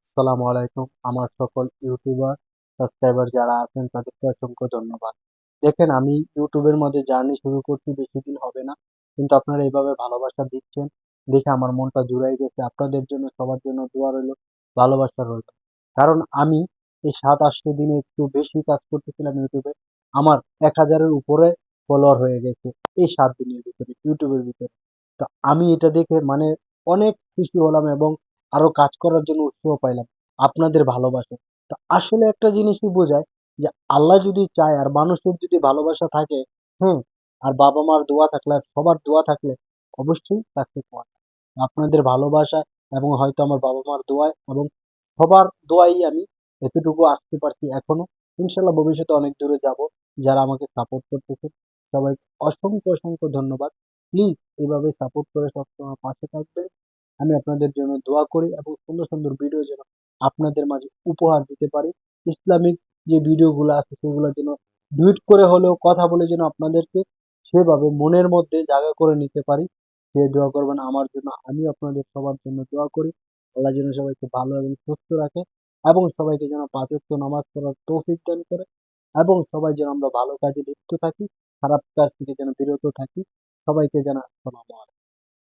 আসসালামু আলাইকুম। আমার সকল ইউটিউবার সাবস্ক্রাইবার যারা আছেন তাদেরকে অসংখ্য ধন্যবাদ। দেখেন, আমি ইউটিউবের মধ্যে জার্নি শুরু করছি বেশি দিন হবে না, কিন্তু আপনারা এভাবে ভালোবাসা দিচ্ছেন দেখে আমার মনটা জুড়াই গেছে। আপনাদের জন্য, সবার জন্য দোয়া রইলো, ভালোবাসা রইলো। কারণ আমি এই 7-8 দিনে একটু বেশি কাজ করতেছিলাম ইউটিউবে। আমার 1,000-এর উপরে ফলোয়ার হয়ে গেছে এই 7 দিনের ভিতরে ইউটিউবের ভিতরে। তো আমি এটা দেখে মানে অনেক খুশি হলাম এবং আরো কাজ করার জন্য উৎসাহ পাইলাম আপনাদের ভালোবাসা। তো আসলে একটা জিনিসই বোঝায় যে আল্লাহ যদি চায় আর মানুষের যদি ভালোবাসা থাকে, হ্যাঁ, আর বাবা মার দোয়া থাকলে আর সবার দোয়া থাকলে অবশ্যই সাকসেস হওয়া যায়। আপনাদের ভালোবাসা এবং হয়তো আমার বাবা মার দোয়ায় এবং সবার দোয়াই আমি এতটুকু আসতে পারছি এখনো। ইনশাল্লাহ ভবিষ্যতে অনেক দূরে যাব। যারা আমাকে সাপোর্ট করতেছে সবাইকে অসংখ্য অসংখ্য ধন্যবাদ। প্লিজ এভাবে সাপোর্ট করে সবসময় পাশে থাকবেন। আমি আপনাদের জন্য দোয়া করি এবং সুন্দর সুন্দর ভিডিও যেন আপনাদের মাঝে উপহার দিতে পারি। ইসলামিক যে ভিডিওগুলো আছে সেগুলো যেন ডুইট করে হলেও কথা বলে যেন আপনাদেরকে সেভাবে মনের মধ্যে জায়গা করে নিতে পারি। সে দোয়া করবেন আমার জন্য, আমি আপনাদের সবার জন্য দোয়া করি। আল্লাহ যেন সবাইকে ভালো এবং সুস্থ রাখে এবং সবাইকে যেন 5 ওয়াক্ত নামাজ পড়ার তৌফিক দান করে এবং সবাই যেন আমরা ভালো কাজে লিপ্ত থাকি, খারাপ কাজ থেকে যেন বিরত থাকি। সবাইকে যেন আসসালামু আলাইকুম।